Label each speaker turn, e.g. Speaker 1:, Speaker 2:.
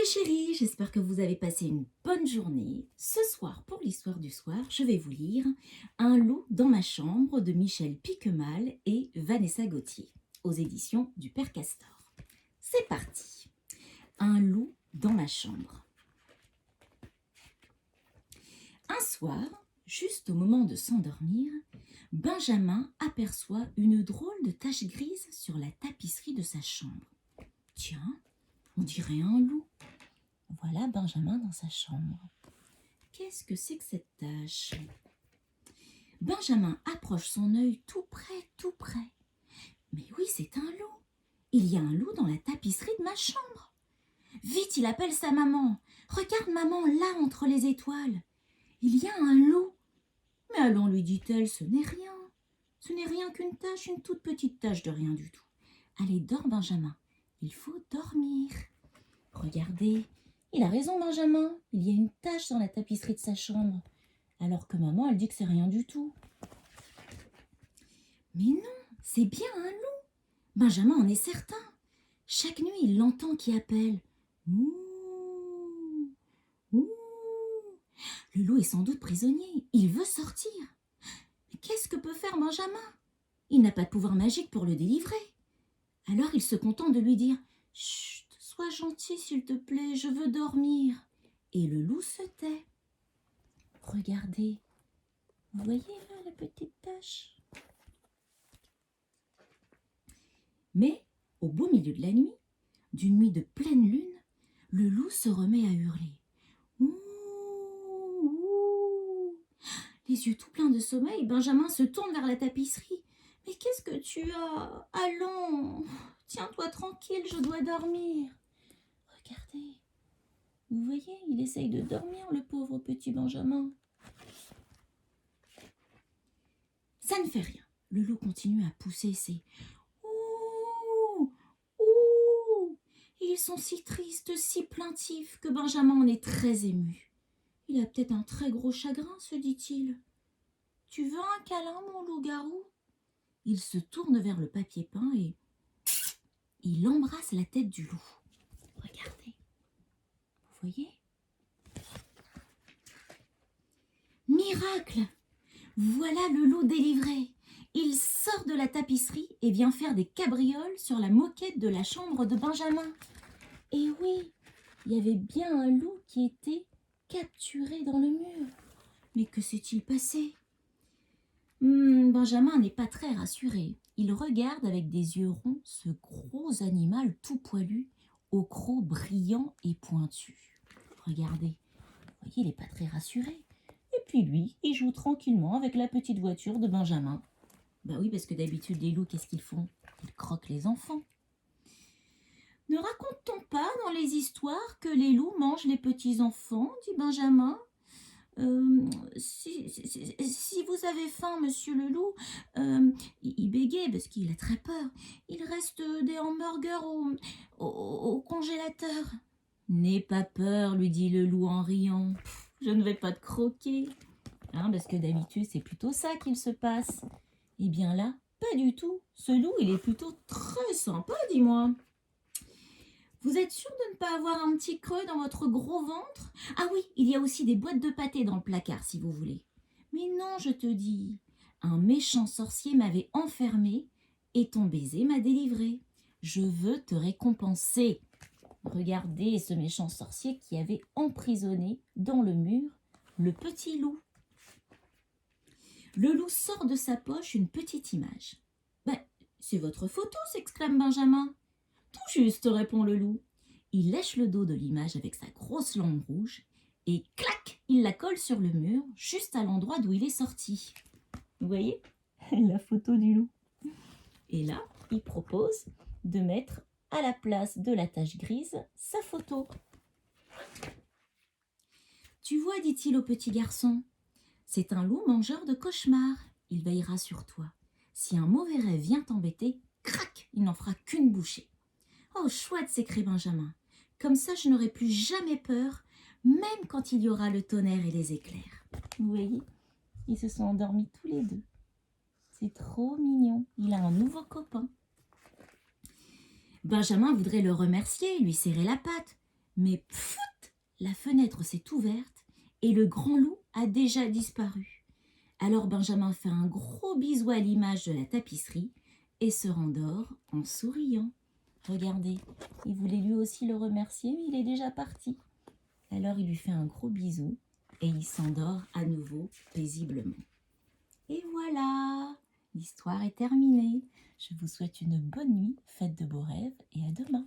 Speaker 1: les chéris, j'espère que vous avez passé une bonne journée. Ce soir, pour l'histoire du soir, je vais vous lire Un loup dans ma chambre de Michel Piquemal et Vanessa Gauthier, aux éditions du Père Castor. C'est parti. Un loup dans ma chambre. Un soir, juste au moment de s'endormir, Benjamin aperçoit une drôle de tache grise sur la tapisserie de sa chambre. Tiens, on dirait un loup. Voilà Benjamin dans sa chambre. Qu'est-ce que c'est que cette tache? Benjamin approche son œil tout près, tout près. Mais oui, c'est un loup. Il y a un loup dans la tapisserie de ma chambre. Vite, il appelle sa maman. Regarde maman, là entre les étoiles. Il y a un loup. Mais allons, lui dit-elle, ce n'est rien. Ce n'est rien qu'une tache, une toute petite tache de rien du tout. Allez, dors Benjamin. Il faut dormir. Regardez. Il a raison Benjamin, il y a une tache dans la tapisserie de sa chambre, alors que maman elle dit que c'est rien du tout. Mais non, c'est bien un loup. Benjamin en est certain. Chaque nuit il l'entend qui appelle. Ouh, ouh. Le loup est sans doute prisonnier, il veut sortir. Mais qu'est-ce que peut faire Benjamin? Il n'a pas de pouvoir magique pour le délivrer. Alors il se contente de lui dire « Chut, sois gentil s'il te plaît, je veux dormir. » Et le loup se tait. Regardez, vous voyez là la petite tache? Mais au beau milieu de la nuit, d'une nuit de pleine lune, le loup se remet à hurler. Ouh, ouh. Les yeux tout pleins de sommeil, Benjamin se tourne vers la tapisserie. « Mais qu'est-ce que tu as? Allons, tiens-toi tranquille, je dois dormir. » Regardez, vous voyez, il essaye de dormir, le pauvre petit Benjamin. Ça ne fait rien. Le loup continue à pousser ses « ouh, ouh ». Ils sont si tristes, si plaintifs que Benjamin en est très ému. Il a peut-être un très gros chagrin, se dit-il. « Tu veux un câlin, mon loup-garou ?» Il se tourne vers le papier peint et il embrasse la tête du loup. Regardez, vous voyez? Miracle! Voilà le loup délivré. Il sort de la tapisserie et vient faire des cabrioles sur la moquette de la chambre de Benjamin. Et oui, il y avait bien un loup qui était capturé dans le mur. Mais que s'est-il passé? Benjamin n'est pas très rassuré. Il regarde avec des yeux ronds ce gros animal tout poilu, au croc brillant et pointu. Regardez, vous voyez, il n'est pas très rassuré. Et puis lui, il joue tranquillement avec la petite voiture de Benjamin. Ben oui, parce que d'habitude, les loups, qu'est-ce qu'ils font? Ils croquent les enfants. Ne raconte-t-on pas dans les histoires que les loups mangent les petits-enfants, dit Benjamin. Si vous avez faim, monsieur le loup, il bégaye parce qu'il a très peur. Il reste des hamburgers au congélateur. N'aie pas peur, lui dit le loup en riant. Je ne vais pas te croquer. Parce que d'habitude, c'est plutôt ça qu'il se passe. Eh bien là, pas du tout. Ce loup, il est plutôt très sympa, dis-moi. Vous êtes sûr de ne pas avoir un petit creux dans votre gros ventre? Ah oui, il y a aussi des boîtes de pâté dans le placard, si vous voulez. Mais non, je te dis, un méchant sorcier m'avait enfermé et ton baiser m'a délivré. Je veux te récompenser. Regardez ce méchant sorcier qui avait emprisonné dans le mur le petit loup. Le loup sort de sa poche une petite image. « C'est votre photo » s'exclame Benjamin. « Tout juste » répond le loup. Il lèche le dos de l'image avec sa grosse langue rouge et clac, il la colle sur le mur, juste à l'endroit d'où il est sorti. Vous voyez la photo du loup. Et là, il propose de mettre à la place de la tache grise sa photo. « Tu vois, dit-il au petit garçon, c'est un loup mangeur de cauchemars. Il veillera sur toi. Si un mauvais rêve vient t'embêter, crac, il n'en fera qu'une bouchée. » Oh, chouette, s'écrie Benjamin. Comme ça, je n'aurai plus jamais peur, même quand il y aura le tonnerre et les éclairs. Vous voyez, ils se sont endormis tous les deux. C'est trop mignon. Il a un nouveau copain. Benjamin voudrait le remercier, lui serrer la patte. Mais pfout, la fenêtre s'est ouverte et le grand loup a déjà disparu. Alors Benjamin fait un gros bisou à l'image de la tapisserie et se rendort en souriant. Regardez, il voulait lui aussi le remercier, mais il est déjà parti. Alors il lui fait un gros bisou et il s'endort à nouveau paisiblement. Et voilà, l'histoire est terminée. Je vous souhaite une bonne nuit, faites de beaux rêves et à demain.